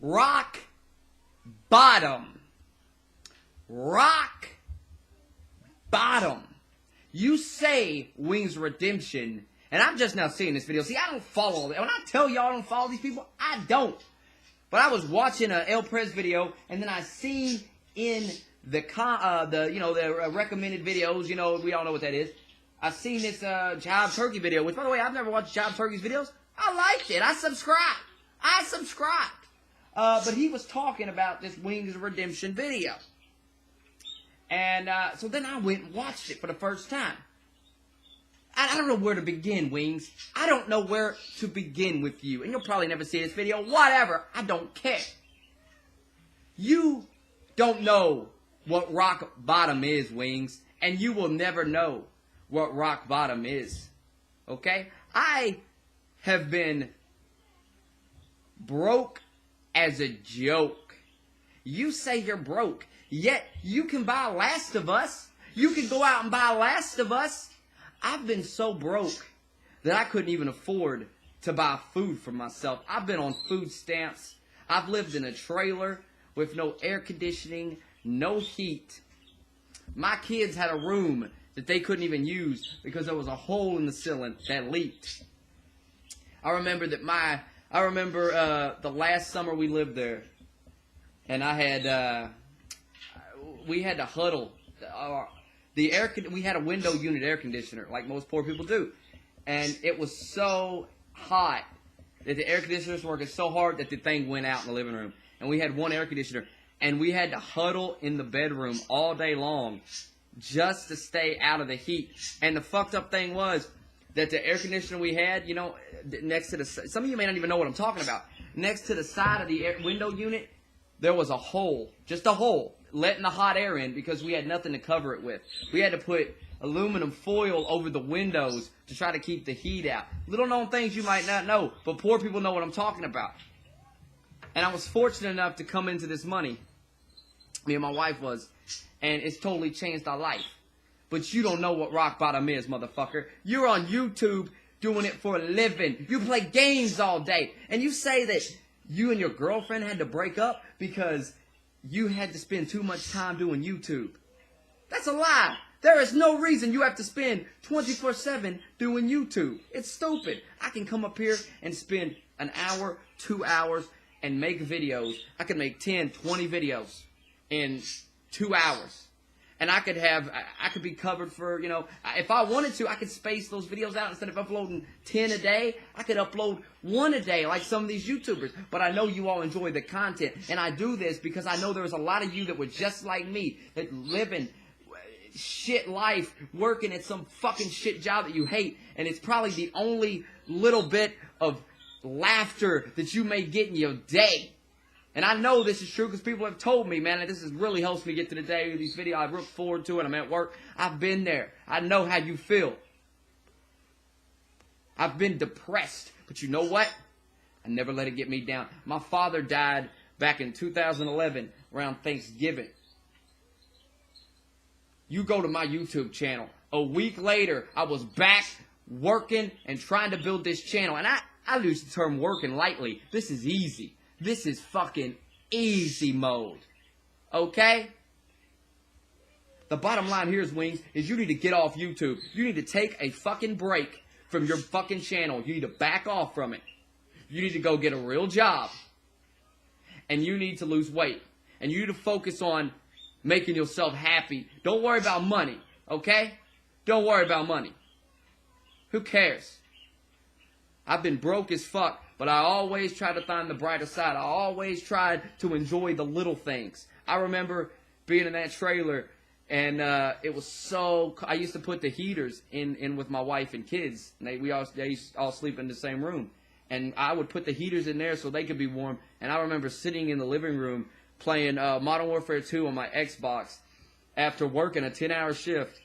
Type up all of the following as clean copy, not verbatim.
rock bottom. Rock bottom. You say Wings Redemption, and I'm just now seeing this video. See, I don't follow it. When I tell y'all I don't follow these people, I don't. But I was watching a El Prez video, and then I seen in the recommended videos, we all know what that is. I seen this Job Turkey video, which, by the way, I've never watched Job Turkey's videos. I liked it. I subscribed. But he was talking about this Wings Redemption video. And so then I went and watched it for the first time. I don't know where to begin, Wings. I don't know where to begin with you. And you'll probably never see this video. Whatever. I don't care. You don't know what rock bottom is, Wings. And you will never know what rock bottom is. Okay? I have been broke as a joke. You say you're broke, yet you can buy Last of Us. You can go out and buy Last of Us. I've been so broke that I couldn't even afford to buy food for myself. I've been on food stamps. I've lived in a trailer with no air conditioning, no heat. My kids had a room that they couldn't even use because there was a hole in the ceiling that leaked. I remember the last summer we lived there, and we had to huddle. We had a window unit air conditioner, like most poor people do, and it was so hot that the air conditioner was working so hard that the thing went out in the living room, and we had one air conditioner, and we had to huddle in the bedroom all day long just to stay out of the heat. And the fucked up thing was that the air conditioner we had, next to some of you may not even know what I'm talking about. Next to the side of the window unit, there was a hole, just a hole, letting the hot air in because we had nothing to cover it with. We had to put aluminum foil over the windows to try to keep the heat out. Little known things you might not know, but poor people know what I'm talking about. And I was fortunate enough to come into this money, me and my wife was, and it's totally changed our life. But you don't know what rock bottom is, motherfucker. You're on YouTube doing it for a living. You play games all day. And you say that you and your girlfriend had to break up because you had to spend too much time doing YouTube. That's a lie. There is no reason you have to spend 24/7 doing YouTube. It's stupid. I can come up here and spend an hour, 2 hours, and make videos. I could make 10, 20 videos in 2 hours. And I could be covered for, if I wanted to, I could space those videos out. Instead of uploading 10 a day, I could upload 1 a day like some of these YouTubers. But I know you all enjoy the content. And I do this because I know there's a lot of you that were just like me, that living shit life, working at some fucking shit job that you hate. And it's probably the only little bit of laughter that you may get in your day. And I know this is true because people have told me, man, that this really helps me get to the day of these videos. I look forward to it. I'm at work. I've been there. I know how you feel. I've been depressed. But you know what? I never let it get me down. My father died back in 2011 around Thanksgiving. You go to my YouTube channel. A week later, I was back working and trying to build this channel. And I use the term working lightly. This is easy. This is fucking easy mode. Okay? The bottom line here is, Wings, is you need to get off YouTube. You need to take a fucking break from your fucking channel. You need to back off from it. You need to go get a real job. And you need to lose weight. And you need to focus on making yourself happy. Don't worry about money. Okay? Don't worry about money. Who cares? I've been broke as fuck. But I always try to find the brighter side. I always tried to enjoy the little things. I remember being in that trailer, and it was so... I used to put the heaters in with my wife and kids. And they used to all sleep in the same room. And I would put the heaters in there so they could be warm. And I remember sitting in the living room playing Modern Warfare 2 on my Xbox after working a 10-hour shift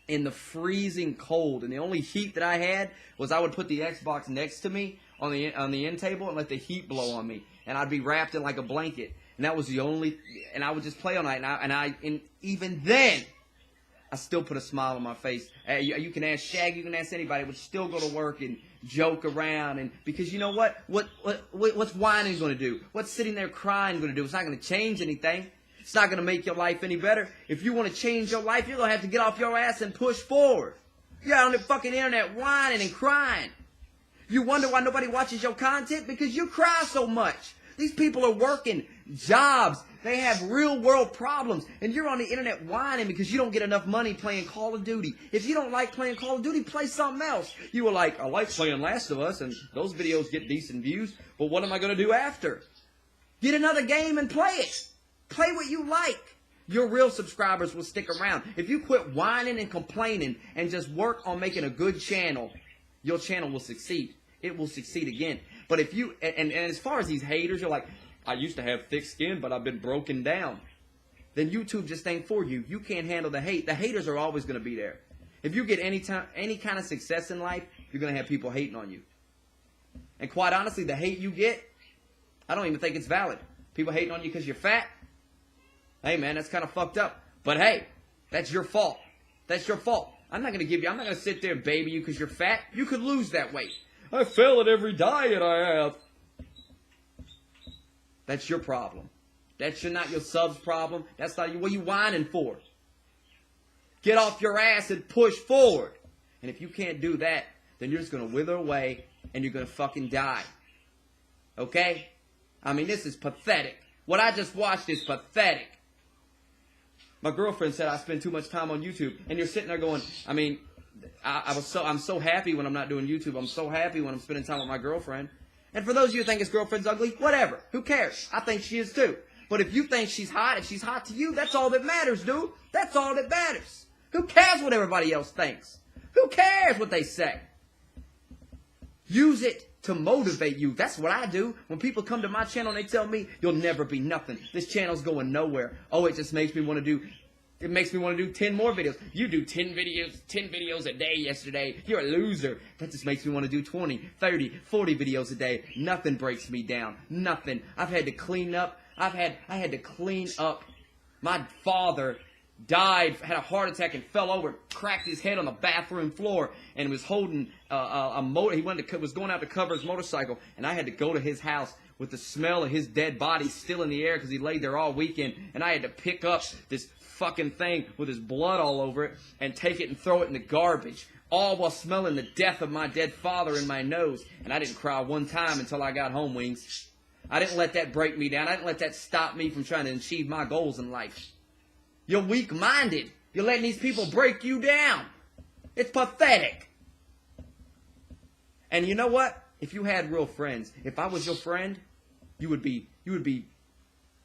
in the freezing cold. And the only heat that I had was I would put the Xbox next to me on the end table and let the heat blow on me, and I'd be wrapped in like a blanket, and that was the only, and I would just play all night, and even then, I still put a smile on my face. You can ask Shag, you can ask anybody, I would still go to work and joke around. And because you know what? What's whining going to do? What's sitting there crying going to do? It's not going to change anything. It's not going to make your life any better. If you want to change your life, you're going to have to get off your ass and push forward. You're out on the fucking internet whining and crying. You wonder why nobody watches your content? Because you cry so much. These people are working jobs. They have real world problems. And you're on the internet whining because you don't get enough money playing Call of Duty. If you don't like playing Call of Duty, play something else. You were like, I like playing Last of Us, and those videos get decent views. But what am I going to do after? Get another game and play it. Play what you like. Your real subscribers will stick around. If you quit whining and complaining and just work on making a good channel, your channel will succeed. It will succeed again. But if you, and as far as these haters, you're like, I used to have thick skin, but I've been broken down. Then YouTube just ain't for you. You can't handle the hate. The haters are always going to be there. If you get any kind of success in life, you're going to have people hating on you. And quite honestly, the hate you get, I don't even think it's valid. People hating on you because you're fat. Hey man, that's kind of fucked up. But hey, that's your fault. That's your fault. I'm not going to sit there and baby you because you're fat. You could lose that weight. I fail at every diet I have. That's your problem. That's not your sub's problem. That's not what you whining for. Get off your ass and push forward. And if you can't do that, then you're just going to wither away and you're going to fucking die. Okay? I mean, this is pathetic. What I just watched is pathetic. My girlfriend said I spend too much time on YouTube. And you're sitting there going, I mean, I'm so happy when I'm not doing YouTube. I'm so happy when I'm spending time with my girlfriend. And for those of you who think his girlfriend's ugly, whatever. Who cares? I think she is too. But if you think she's hot, if she's hot to you, that's all that matters, dude. That's all that matters. Who cares what everybody else thinks? Who cares what they say? Use it to motivate you. That's what I do. When people come to my channel and they tell me, you'll never be nothing. This channel's going nowhere. Oh, it just makes me want to do... It makes me want to do 10 more videos. You do 10 videos a day yesterday. You're a loser. That just makes me want to do 20, 30, 40 videos a day. Nothing breaks me down. Nothing. I've had to clean up. I had to clean up. My father died, had a heart attack and fell over, cracked his head on the bathroom floor and was holding a motor. He was going out to cover his motorcycle, and I had to go to his house with the smell of his dead body still in the air because he laid there all weekend, and I had to pick up this fucking thing with his blood all over it and take it and throw it in the garbage, all while smelling the death of my dead father in my nose. And I didn't cry one time until I got home, Wings. I didn't let that break me down. I didn't let that stop me from trying to achieve my goals in life. You're weak-minded. You're letting these people break you down. It's pathetic. And you know what? If you had real friends, if I was your friend, you would be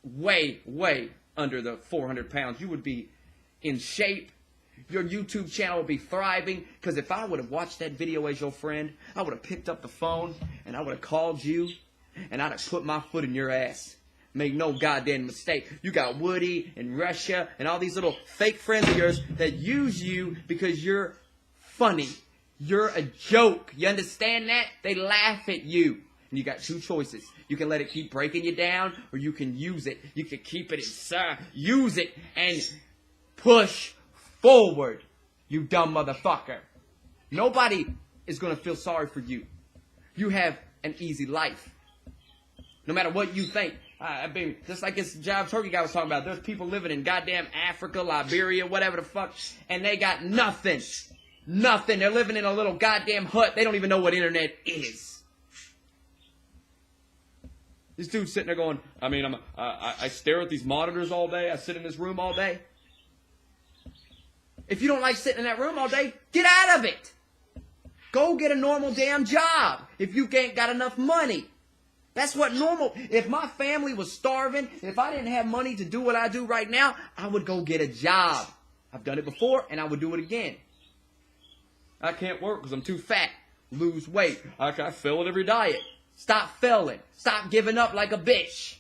way, way under the 400 pounds. You would be in shape. Your YouTube channel would be thriving. Because if I would have watched that video as your friend, I would have picked up the phone and I would have called you and I'd have put my foot in your ass. Make no goddamn mistake. You got Woody and Russia and all these little fake friends of yours that use you because you're funny. You're a joke. You understand that? They laugh at you. And you got two choices. You can let it keep breaking you down, or you can use it. You can keep it inside. Use it and push forward, you dumb motherfucker. Nobody is going to feel sorry for you. You have an easy life. No matter what you think. I mean, just like this Jive Turkey guy was talking about, there's people living in goddamn Africa, Liberia, whatever the fuck, and they got nothing. Nothing. They're living in a little goddamn hut. They don't even know what internet is. This dude's sitting there going, I mean, I stare at these monitors all day. I sit in this room all day. If you don't like sitting in that room all day, get out of it. Go get a normal damn job if you ain't got enough money. That's what normal. If my family was starving, if I didn't have money to do what I do right now, I would go get a job. I've done it before, and I would do it again. I can't work because I'm too fat. Lose weight. I fail at every diet. Stop failing. Stop giving up like a bitch.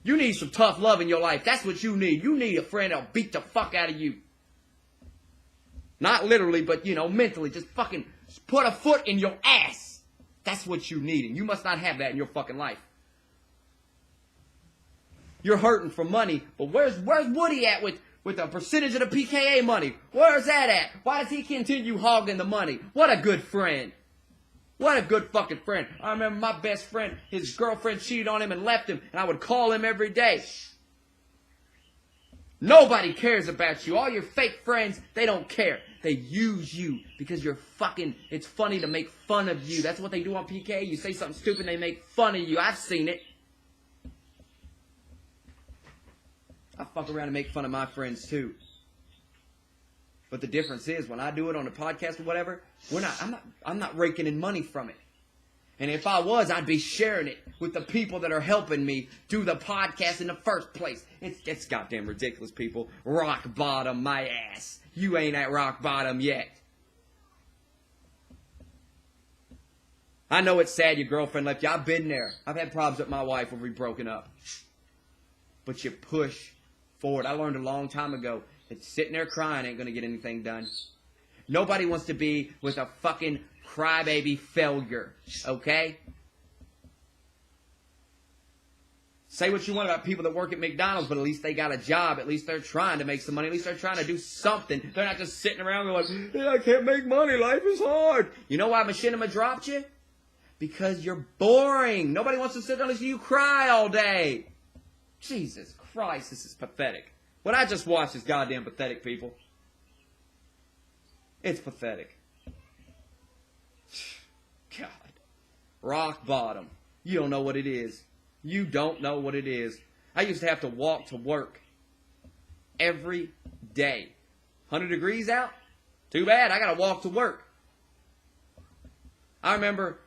You need some tough love in your life. That's what you need. You need a friend that'll beat the fuck out of you. Not literally, but, mentally. Just fucking put a foot in your ass. That's what you need. And you must not have that in your fucking life. You're hurting for money. But where's Woody at with with a percentage of the PKA money. Where's that at? Why does he continue hogging the money? What a good friend. What a good fucking friend. I remember my best friend, his girlfriend cheated on him and left him, and I would call him every day. Nobody cares about you. All your fake friends, they don't care. They use you because you're fucking, it's funny to make fun of you. That's what they do on PK. You say something stupid, they make fun of you. I've seen it. I fuck around and make fun of my friends too. But the difference is when I do it on a podcast or whatever, I'm not raking in money from it. And if I was, I'd be sharing it with the people that are helping me do the podcast in the first place. It's goddamn ridiculous, people. Rock bottom, my ass. You ain't at rock bottom yet. I know it's sad your girlfriend left you. I've been there. I've had problems with my wife when we've broken up. But you push forward. I learned a long time ago that sitting there crying ain't going to get anything done. Nobody wants to be with a fucking crybaby failure, okay? Say what you want about people that work at McDonald's, but at least they got a job. At least they're trying to make some money. At least they're trying to do something. They're not just sitting around going, yeah, I can't make money. Life is hard. You know why Machinima dropped you? Because you're boring. Nobody wants to sit there and listen to you cry all day. Jesus Christ, this is pathetic. What I just watched is goddamn pathetic, people. It's pathetic. God. Rock bottom. You don't know what it is. You don't know what it is. I used to have to walk to work every day. 100 degrees out? Too bad. I got to walk to work. I remember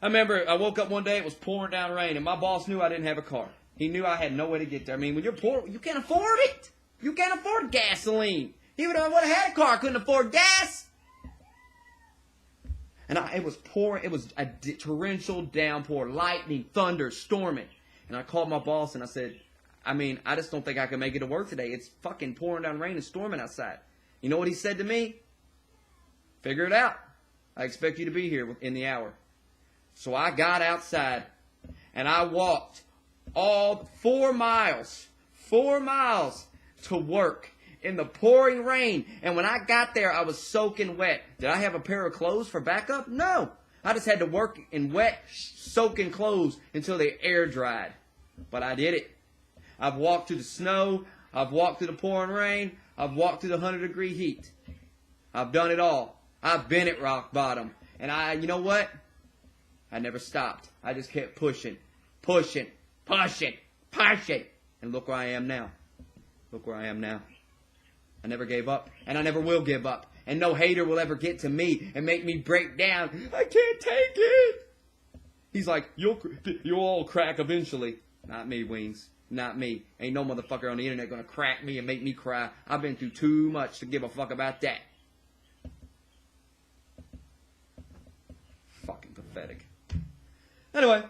I woke up one day, it was pouring down rain, and my boss knew I didn't have a car. He knew I had no way to get there. I mean, when you're poor, you can't afford it. You can't afford gasoline. Even if I would have had a car, I couldn't afford gas. And it was pouring. It was a torrential downpour, lightning, thunder, storming. And I called my boss and I said, I just don't think I can make it to work today. It's fucking pouring down rain and storming outside. You know what he said to me? Figure it out. I expect you to be here in the hour. So I got outside and I walked all 4 miles to work in the pouring rain. And when I got there, I was soaking wet. Did I have a pair of clothes for backup? No. I just had to work in wet, soaking clothes until they air dried. But I did it. I've walked through the snow. I've walked through the pouring rain. I've walked through the 100-degree heat. I've done it all. I've been at rock bottom. And you know what? I never stopped. I just kept pushing. And look where I am now. Look where I am now. I never gave up, and I never will give up. And no hater will ever get to me and make me break down. I can't take it. He's like, you'll all crack eventually. Not me, Wings. Not me. Ain't no motherfucker on the internet gonna crack me and make me cry. I've been through too much to give a fuck about that. Fucking pathetic. Anyway.